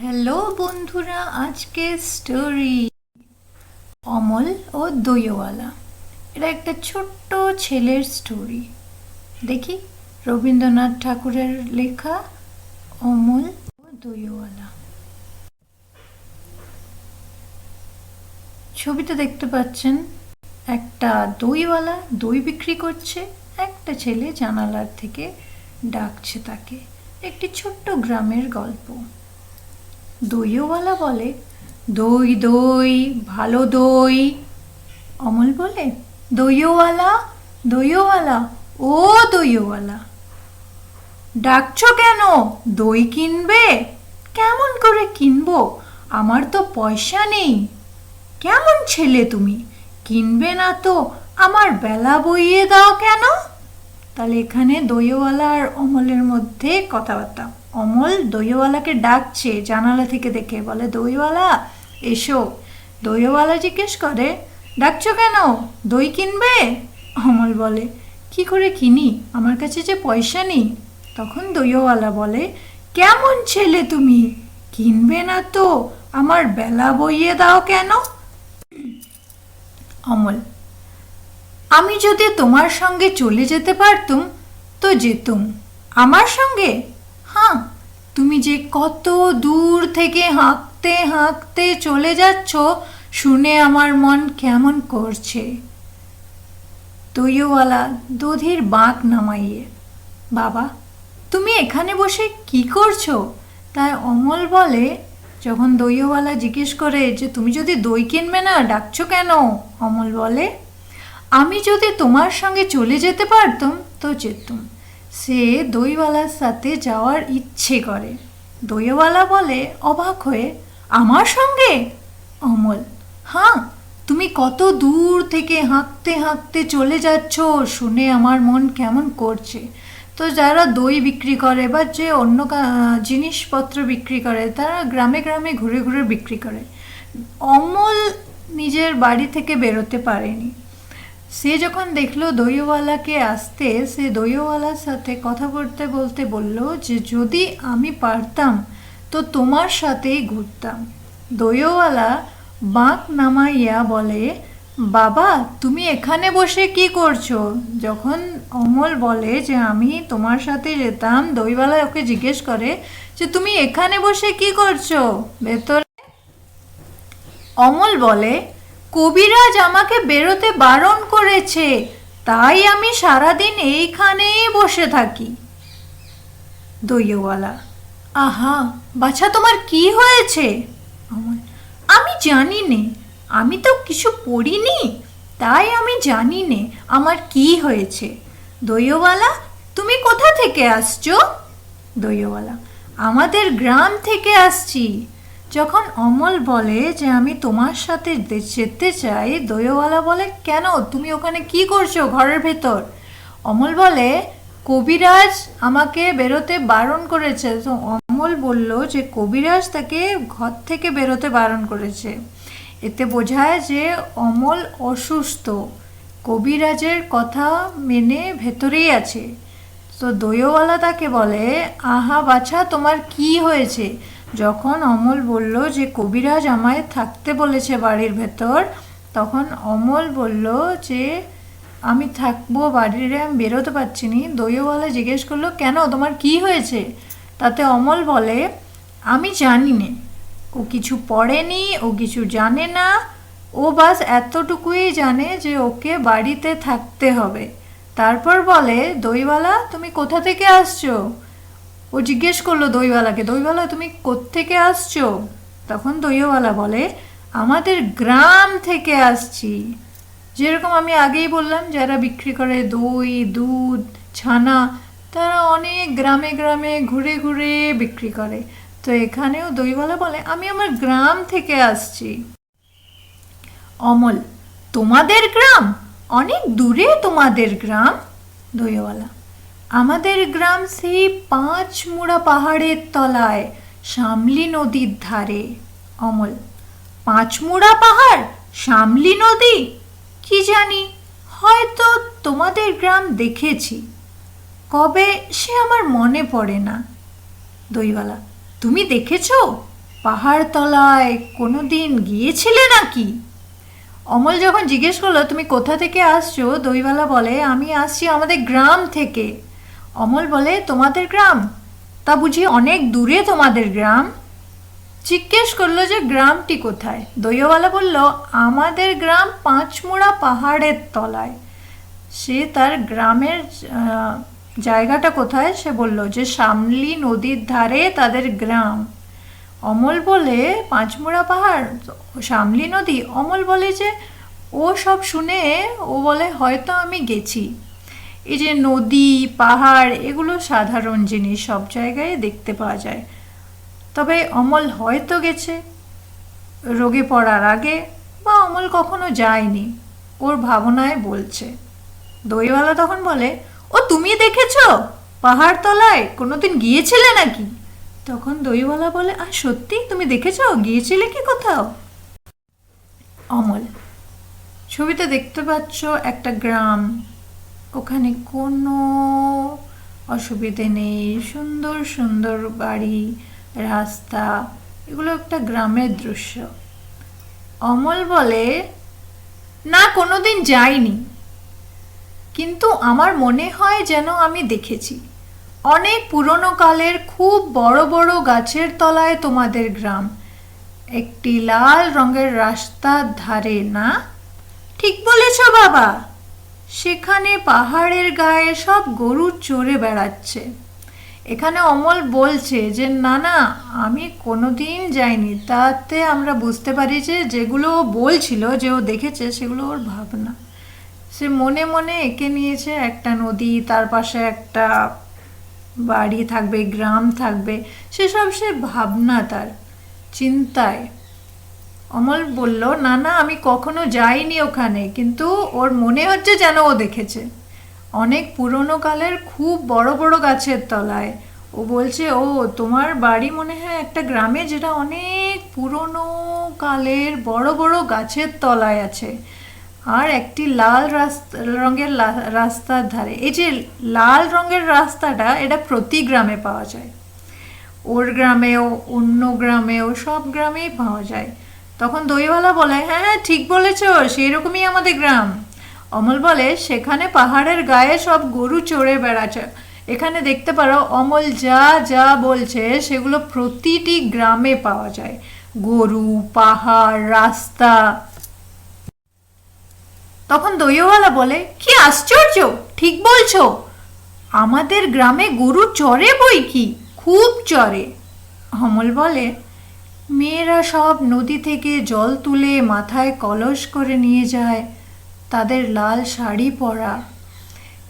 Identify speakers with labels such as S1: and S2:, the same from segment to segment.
S1: Hello বন্ধুরা, আজকে story Amal ও দইওয়ালা। এটা একটা ছোট্ট ছেলের স্টোরি। দেখি, রবীন্দ্রনাথ ঠাকুরের লেখা অমল ও দইওয়ালা। ছবিতে দেখতে পাচ্ছেন একটা দইওয়ালা দই বিক্রি করছে, একটা ছেলে জানালার থেকে ডাকছে তাকে। একটি ছোট্ট গ্রামের গল্প। দইওয়ালা বলে, দই দই, ভালো দই। অমল বলে, দইওয়ালা, দইওয়ালা, ও দইওয়ালা, ডাকছো কেন? দই কিনবে? কেমন করে কিনবো? আমার তো পয়সা নেই। কেমন ছেলে তুমি, কিনবে না তো আমার বেলা বইয়ে দাও কেন? তাহলে এখানে দইওয়ালা আর অমলের মধ্যে কথাবার্তা। অমল দইওয়ালাকে ডাকছে জানালা থেকে দেখে, বলে, দইওয়ালা এসো। দইওয়ালা জিজ্ঞেস করে, ডাকছো কেন? দই কিনবে? অমল বলে, কি করে কিনি, আমার কাছে যে পয়সা নেই। তখন দইওয়ালা বলে, কেমন ছেলে তুমি, কিনবে না তো আমার বেলা বইয়ে দাও কেন? অমল, আমি যদি তোমার সঙ্গে চলে যেতে পারতুম তো যেতুম। আমার সঙ্গে? হ্যাঁ, তুমি যে কত দূর থেকে হাঁকতে হাঁকতে চলে যাচ্ছ শুনে আমার মন কেমন করছে। দইওয়ালা দধির বাঁক নামাইয়ে, বাবা তুমি এখানে বসে কি করছো? তাই অমল বলে, যখন দইওয়ালা জিজ্ঞেস করে যে তুমি যদি দই কিনবে না ডাকছো কেন, অমল বলে, আমি যদি তোমার সঙ্গে চলে যেতে পারতাম তো যেতুম। সে দইওয়ালার সাথে যাওয়ার ইচ্ছে করে। দইওয়ালা বলে অবাক হয়ে, আমার সঙ্গে? অমল, হ্যাঁ, তুমি কত দূর থেকে হাঁকতে হাঁকতে চলে যাচ্ছ শুনে আমার মন কেমন করছে। তো যারা দই বিক্রি করে বা যে অন্য জিনিসপত্র বিক্রি করে তারা গ্রামে গ্রামে ঘুরে ঘুরে বিক্রি করে। অমল নিজের বাড়ি থেকে বেরোতে পারেনি। সে যখন দেখলো দইওয়ালাকে আসতে, সে দইওয়ালার সাথে কথা বলতে বলতে বলল যে যদি আমি পারতাম তো তোমার সাথেই ঘুরতাম। দইওয়ালা বাঁক নামাইয়া বলে, বাবা তুমি এখানে বসে কি করছো? যখন অমল বলে যে আমি তোমার সাথে যেতাম, দইওয়ালা ওকে জিজ্ঞেস করে যে তুমি এখানে বসে কি করছো ভেতরে? অমল বলে, কবিরাজ আমাকে বেরোতে বারণ করেছে, তাই আমি সারাদিন এইখানেই বসে থাকি। দইওয়ালা, আহা বাছা তোমার কি হয়েছে? অমল, আমি জানি নে, আমি তো কিছু পড়িনি, তাই আমি জানি নে আমার কি হয়েছে। দইওয়ালা, তুমি কোথা থেকে আসছো? দইওয়ালা, আমাদের গ্রাম থেকে আসছি। যখন অমল বলে যে আমি তোমার সাথে যেতে চাই, দইওয়ালা বলে, কেন, তুমি ওখানে কি করছো ঘরের ভেতর? অমল বলে, কবিরাজ আমাকে বেরোতে বারণ করেছে। তো অমল বলল যে কবিরাজ তাকে ঘর থেকে বেরোতে বারণ করেছে। এতে বোঝায় যে অমল অসুস্থ, কবিরাজের কথা মেনে ভেতরেই আছে। তো দইওয়ালা তাকে বলে, আহা বাছা তোমার কি হয়েছে? যখন অমল বলল যে কবিরাজ আমায় থাকতে বলেছে বাড়ির ভেতর, তখন অমল বলল যে আমি থাকবো বাড়িতে, আমি বেরোতে পারছি নি। দইওয়ালা জিজ্ঞেস করলো, কেন, তোমার কি হয়েছে? তাতে অমল বলে, আমি জানি নে, ও কিছু পড়েনি, ও কিছু জানে না, ও বাস এতটুকুই জানে যে ওকে বাড়িতে থাকতে হবে। তারপর বলে, দইওয়ালা তুমি কোথা থেকে আসছো? ও জিজ্ঞেস করলো দইওয়ালাকে, দইওয়ালা তুমি কোত্থেকে আসছো? তখন দইওয়ালা বলে, আমাদের গ্রাম থেকে আসছি। যেরকম আমি আগেই বললাম, যারা বিক্রি করে দই, দুধ, ছানা, তারা অনেক গ্রামে গ্রামে ঘুরে ঘুরে বিক্রি করে। তো এখানেও দইওয়ালা বলে, আমি আমার গ্রাম থেকে আসছি। অমল, তোমাদের গ্রাম? অনেক দূরে তোমাদের গ্রাম? দইওয়ালা, আমাদের গ্রাম সেই 5 মুড়া পাহাড়ের তলায়, শামলি নদীর ধারে। অমল, 5 মুড়া পাহাড়, শামলি নদী? কি জানি, হয়তো তোমাদের গ্রাম দেখেছি, কবে সে আমার মনে পড়ে না। দইওয়ালা, তুমি দেখেছো? পাহাড়তলায় কোনোদিন গিয়েছিলে নাকি? অমল যখন জিজ্ঞেস করলো তুমি কোথা থেকে আসছো, দইওয়ালা বলে আমি আসছি আমাদের গ্রাম থেকে। অমল বলে তোমাদের গ্রাম? তা বুঝি অনেক দূরে তোমাদের গ্রাম? জিজ্ঞেস করলো যে গ্রামটি কোথায়। দইওয়ালা বলল আমাদের গ্রাম পাঁচমুড়া পাহাড়ের তলায়। সে তার গ্রামের জায়গাটা কোথায় সে বলল যে শামলি নদীর ধারে তাদের গ্রাম। অমল বলে পাঁচমুড়া পাহাড়, শামলি নদী। অমল বলে যে ও সব শুনে ও বলে হয়তো আমি গেছি। এই যে নদী পাহাড় এগুলো সাধারণ জিনিস, সব জায়গায় দেখতে পাওয়া যায়। তবে অমল হয়তো গেছে রোগে পড়ার আগে, বা অমল কখনো যায়নি, ওর ভাবনায় বলছে। দইওয়ালা তখন বলে ও তুমি দেখেছো পাহাড়তলায়? কোনোদিন গিয়েছিলে নাকি? তখন দইওয়ালা বলে আর সত্যি তুমি দেখেছো? গিয়েছিলে কি কোথাও? অমল ছবিতে দেখতে পাচ্ছ একটা গ্রাম, ওখানে কোনো অসুবিধে নেই, সুন্দর সুন্দর বাড়ি রাস্তা, এগুলো একটা গ্রামের দৃশ্য। অমল বলে না কোনোদিন যাইনি, কিন্তু আমার মনে হয় যেন আমি দেখেছি। অনেক পুরনো কালের খুব বড় বড় গাছের তলায় তোমাদের গ্রাম, একটি লাল রঙের রাস্তার ধারে। না ঠিক বলেছ বাবা, সেখানে পাহাড়ের গায়ে সব গরু চড়ে বেড়াচ্ছে। এখানে অমল বলছে যে না না আমি কোনোদিন যাইনি, তাতে আমরা বুঝতে পারি যে যেগুলো ও বলছিল যে ও দেখেছে সেগুলো ওর ভাবনা। সে মনে মনে এঁকে নিয়েছে একটা নদী, তার পাশে একটা বাড়ি থাকবে, গ্রাম থাকবে, সেসব সে ভাবনা, তার চিন্তায়। অমল বলল না না আমি কখনো যাইনি ওখানে, কিন্তু ওর মনে হচ্ছে যেন ও দেখেছে। অনেক পুরনো কালের খুব বড় বড় গাছের তলায়। ও বলছে ও তোমার বাড়ি মনে হয় একটা গ্রামে যেটা অনেক পুরনো কালের বড় বড় গাছের তলায় আছে, আর একটি লাল রঙের রাস্তার ধারে। এই যে লাল রঙের রাস্তাটা এটা প্রতি গ্রামে পাওয়া যায়, ওর গ্রামেও অন্য গ্রামেও সব গ্রামেই পাওয়া যায়। তখন দইওয়ালা বলে হ্যাঁ হ্যাঁ ঠিক বলেছ, সেই রকমই আমাদের গ্রাম। অমল বলে সেখানে পাহাড়ের গায়ে সব গরু চড়ে বেড়াচ্ছে। এখানে দেখতে পারো অমল যা যা বলছে সেগুলো প্রতিটি গ্রামে পাওয়া যায়, গরু পাহাড় রাস্তা। তখন দইওয়ালা বলে কি আশ্চর্য, ঠিক বলছো, আমাদের গ্রামে গরু চড়ে বই কি, খুব চড়ে। অমল বলে মেয়েরা সব নদী থেকে জল তুলে মাথায় কলস করে নিয়ে যায়, তাদের লাল শাড়ি পরা।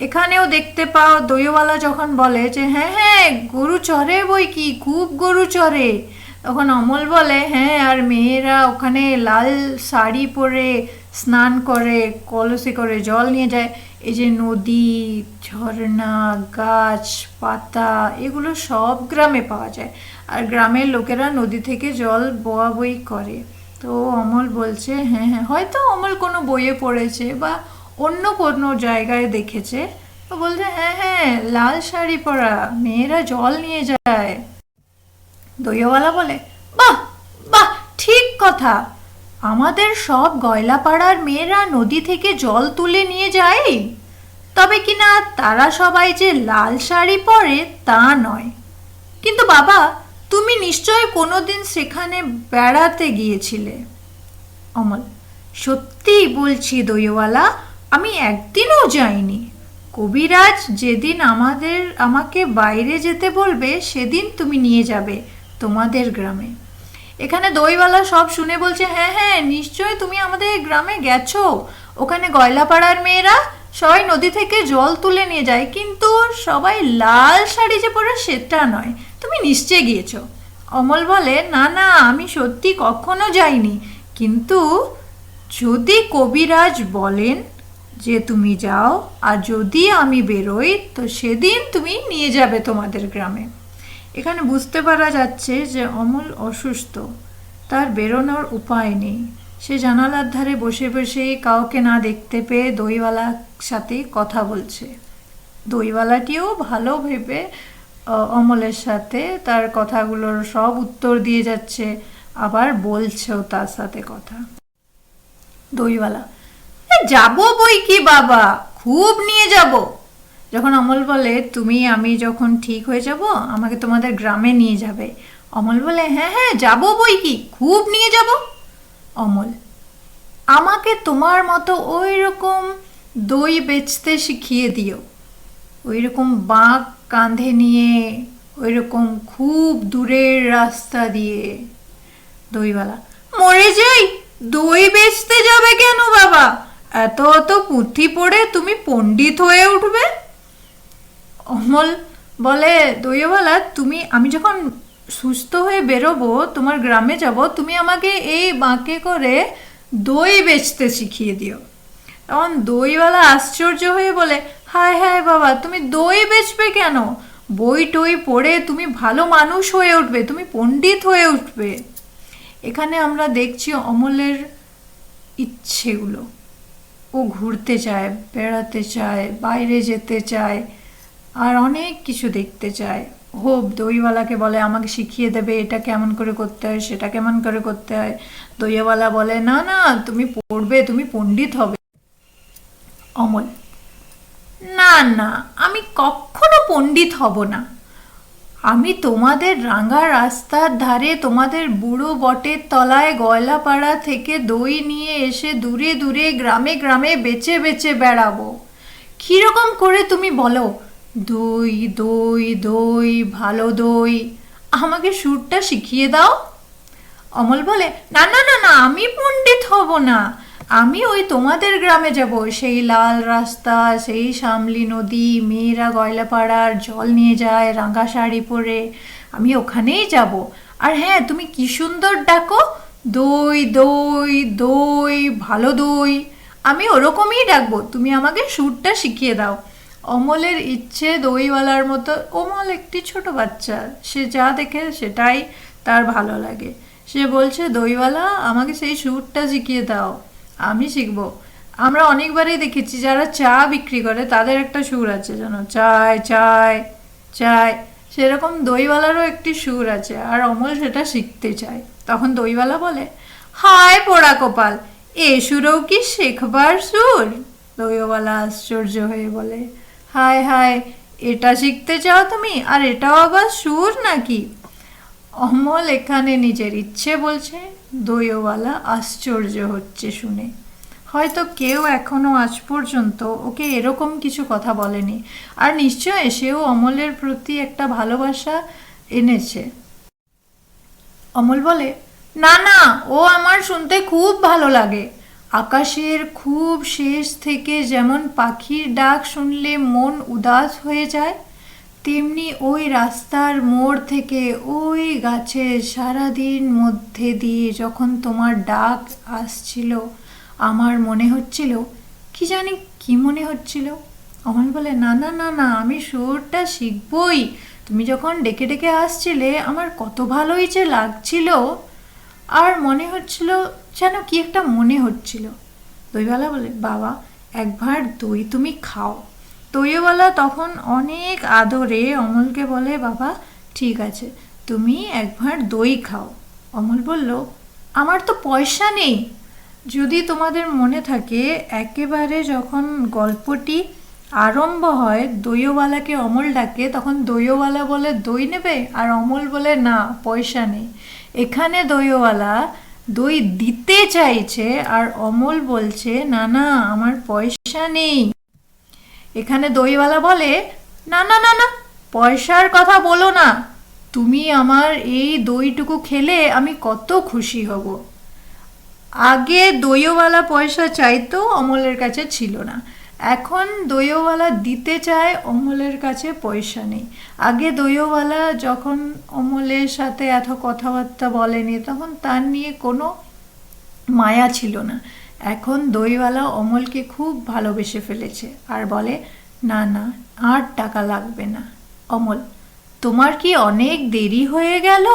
S1: এখানেও দেখতে পাও দইওয়ালা যখন বলে যে হ্যাঁ হ্যাঁ গরু চড়ে বই কি, খুব গরু চড়ে, তখন অমল বলে হ্যাঁ আর মেয়েরা ওখানে লাল শাড়ি পরে স্নান করে কলসে করে জল নিয়ে যায়। এই যে নদী ঝর্ণা গাছ পাতা এগুলো সব গ্রামে পাওয়া যায়, আর গ্রামের লোকেরা নদী থেকে জল বওয়া বই করে। তো অমল বলছে হ্যাঁ হ্যাঁ হয়তো অমল কোনো বইয়ে পড়েছে বা অন্য কোনো জায়গায় দেখেছে। তো বলছে হ্যাঁ হ্যাঁ লাল শাড়ি পরা মেয়েরা জল নিয়ে যায়। দইওয়ালা বলে বাহ বাহ ঠিক কথা, আমাদের সব গয়লাপাড়ার মেয়েরা নদী থেকে জল তুলে নিয়ে যায়, তবে কিনা তারা সবাই যে লাল শাড়ি পরে তা নয়। কিন্তু বাবা তুমি নিশ্চয় কোনোদিন সেখানে বেড়াতে গিয়েছিলে? অমল সত্যিই বলছি দইওয়ালা, আমি একদিনও যাইনি। কবিরাজ যেদিন আমাকে বাইরে যেতে বলবে সেদিন তুমি নিয়ে যাবে তোমাদের গ্রামে। এখানে দইওয়ালা সব শুনে বলছে হ্যাঁ হ্যাঁ নিশ্চয় তুমি আমাদের গ্রামে গেছো, ওখানে গয়লাপাড়ার মেয়েরা সবাই নদী থেকে জল তুলে নিয়ে যায়, কিন্তু সবাই লাল শাড়ি যে পরে সেটা নয়, তুমি নিশ্চয় গিয়েছো। অমল বলে না না আমি সত্যি কখনো যাইনি, কিন্তু যদি কবিরাজ বলেন যে তুমি যাও আর যদি আমি বেরোই তো সেদিন তুমি নিয়ে যাবে তোমাদের গ্রামে। এখানে বুঝতে পারা যাচ্ছে যে অমল অসুস্থ, তার বেরোনোর উপায় নেই। সে জানালার ধারে বসে বসে কাউকে না দেখতে পেয়ে দইওয়ালার সাথে কথা বলছে। দইওয়ালাটিও ভালো ভেবে অমলের সাথে তার কথাগুলোর সব উত্তর দিয়ে যাচ্ছে, আবার বলছেও তার সাথে কথা। দইওয়ালা, যাবো বই কি বাবা, খুব নিয়ে যাব। যখন অমল বলে আমি যখন ঠিক হয়ে যাব আমাকে তোমাদের গ্রামে নিয়ে যাবে, অমল বলে হ্যাঁ হ্যাঁ যাবো বই কি, খুব নিয়ে যাব। অমল, আমাকে তোমার মতো ওই রকম দই বেচতে শিখিয়ে দিও, ওই রকম বাঁক কাঁধে নিয়ে, ওই রকম খুব দূরের রাস্তা দিয়ে। দইওয়ালা, মরে যাই, দই বেচতে যাবে কেন বাবা, এত অত পুঁথি পড়ে তুমি পণ্ডিত হয়ে উঠবে। অমল বলে, দইওয়ালা আমি যখন সুস্থ হয়ে বেরোবো তোমার গ্রামে যাব, তুমি আমাকে এই বাঁকে করে দই বেচতে শিখিয়ে দিও। তখন দইওয়ালা আশ্চর্য হয়ে বলে, হায় হায় বাবা, তুমি দই বেচবে কেন, বই টই পড়ে তুমি ভালো মানুষ হয়ে উঠবে, তুমি পণ্ডিত হয়ে উঠবে। এখানে আমরা দেখছি অমলের ইচ্ছেগুলো, ও ঘুরতে চায়, বেড়াতে চায়, বাইরে যেতে চায়, আর অনেক কিছু দেখতে চায়। দইওয়ালাকে বলে আমাকে শিখিয়ে দেবে, এটা কেমন করে করতে হয়, সেটা কেমন করে করতে হয়। দইওয়ালা বলে না না, তুমি পড়বে, তুমি পণ্ডিত হবে। অমল, না না, আমি কখনো পণ্ডিত হব না, আমি তোমাদের রাঙা রাস্তার ধারে তোমাদের বুড়ো বটের তলায় গয়লাপাড়া থেকে দই নিয়ে এসে দূরে দূরে গ্রামে গ্রামে বেচে বেচে বেড়াবো। কীরকম করে তুমি বলো, দই দই দই, ভালো দই, আমাকে সুরটা শিখিয়ে দাও। অমল বলে, না না না না, আমি পণ্ডিত হব না, আমি ওই তোমাদের গ্রামে যাব, সেই লাল রাস্তা, সেই শামলি নদী, মেয়েরা গয়লাপাড়ার জল নিয়ে যায় রাঙা শাড়ি পরে, আমি ওখানেই যাব। আর হ্যাঁ, তুমি কি সুন্দর ডাকো, দই দই দই, ভালো দই, আমি ওরকমই ডাকবো, তুমি আমাকে সুরটা শিখিয়ে দাও। অমলের ইচ্ছে দইওয়ালার মতো, অমল একটি ছোট বাচ্চা, সে যা দেখে সেটাই তার ভালো লাগে। সে বলছে, দইওয়ালা আমাকে সেই সুরটা শিখিয়ে দাও, আমি শিখবো। আমরা অনেকবারই দেখেছি যারা চা বিক্রি করে তাদের একটা সুর আছে, জানো, চায় চায় চায়, সেরকম দইওয়ালারও একটি সুর আছে, আর অমল সেটা শিখতে চায়। তখন দইওয়ালা বলে, হায় পোড়া কপাল, এ সুরও কি শেখবার সুর। দইওয়ালা আশ্চর্য হয়ে বলে, হায় হায়, এটা শিখতে চাও তুমি, আর এটাও আবার সুর নাকি। অমল এখানে নিজের ইচ্ছে বলছে, দইওয়ালা আশ্চর্য হচ্ছে শুনে। হয়তো কেউ এখনো আজ পর্যন্ত ওকে এরকম কিছু কথা বলেনি, আর নিশ্চয় সেও অমলের প্রতি একটা ভালোবাসা এনেছে। অমল বলে, না না, ও আমার শুনতে খুব ভালো লাগে, আকাশের খুব শেষ থেকে যেমন পাখির ডাক শুনলে মন উদাস হয়ে যায়, তেমনি ওই রাস্তার মোড় থেকে ওই গাছের সারাদিন মধ্যে দিয়ে যখন তোমার ডাক আসছিল, আমার মনে হচ্ছিল, কি জানি কি মনে হচ্ছিল। অমল বলে, না না না না, আমি সুরটা শিখবই, তুমি যখন ডেকে ডেকে আসছিলে আমার কত ভালোই যে লাগছিল, আর মনে হচ্ছিল যেন কি একটা মনে হচ্ছিল। দইওয়ালা বলে, বাবা একবার দই তুমি খাও। দইওয়ালা তখন অনেক আদরে অমলকে বলে, বাবা ঠিক আছে, তুমি একবার দই খাও। অমল বলল, আমার তো পয়সা নেই। যদি তোমাদের মনে থাকে, একেবারে যখন গল্পটি আরম্ভ হয়, দইওয়ালাকে অমল ডাকে, তখন দইওয়ালা বলে দই নেবে, আর অমল বলে না, পয়সা নেই। এখানে দইওয়ালা দই দিতে চাইছে, আর অমল বলছে না না, আমার পয়সা নেই। এখানে দইওয়ালা বলে, না না না না, পয়সার কথা বলো না, তুমি আমার এই দইটুকু খেলে আমি কত খুশি হব। আগে দইওয়ালা পয়সা চাইতো, অমলের কাছে ছিল না, এখন দইওয়ালা দিতে চায়, অমলের কাছে পয়সা নেই। আগে দইওয়ালা যখন অমলের সাথে এত কথাবার্তা বলেনি, তখন তার নিয়ে কোনো মায়া ছিল না। এখন দইওয়ালা অমলকে খুব ভালোবেসে ফেলেছে, আর বলে, না না, আর টাকা লাগবে না। অমল, তোমার কি অনেক দেরি হয়ে গেল?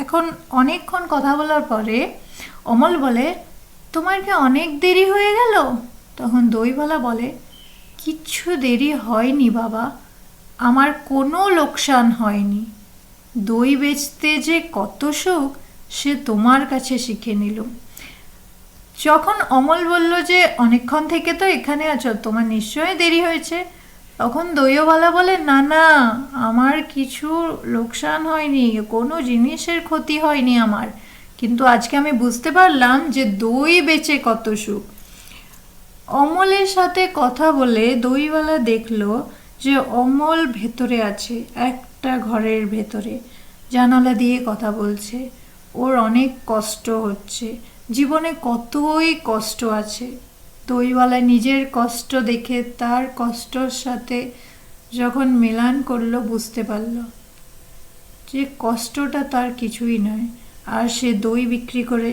S1: এখন অনেকক্ষণ কথা বলার পরে অমল বলে, তোমার কি অনেক দেরি হয়ে গেল? তখন দইওয়ালা বলে, কিচ্ছু দেরি হয়নি বাবা, আমার কোনো লোকসান হয়নি। দই বেচতে যে কত সুখ সে তোমার কাছে শিখে নিলুম। যখন অমল বলল যে অনেকক্ষণ থেকে তো এখানে আছো, তোমার নিশ্চয়ই দেরি হয়েছে, তখন দইওয়ালা বলে না না, আমার কিছু লোকসান হয়নি, কোনো জিনিসের ক্ষতি হয়নি আমার, কিন্তু আজকে আমি বুঝতে পারলাম যে দই বেচে কত সুখ। অমলের সাথে কথা বলে দইওয়ালা দেখলো যে অমল ভেতরে আছে, একটা ঘরের ভেতরে জানালা দিয়ে কথা বলছে। ওর অনেক কষ্ট হচ্ছে, জীবনে কতই কষ্ট আছে। দইওয়ালা নিজের কষ্ট দেখে তার কষ্টর সাথে যখন মেলান করলো, বুঝতে পারলো যে কষ্টটা তার কিছুই নয়, আর সে দই বিক্রি করে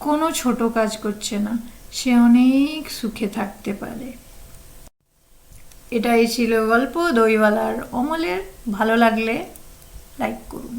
S1: কোনো ছোট কাজ করছে না, সে অনেক সুখে থাকতে পারে। এটাই ছিল গল্প দইওয়ালার অমলের। ভালো লাগলে লাইক করুন।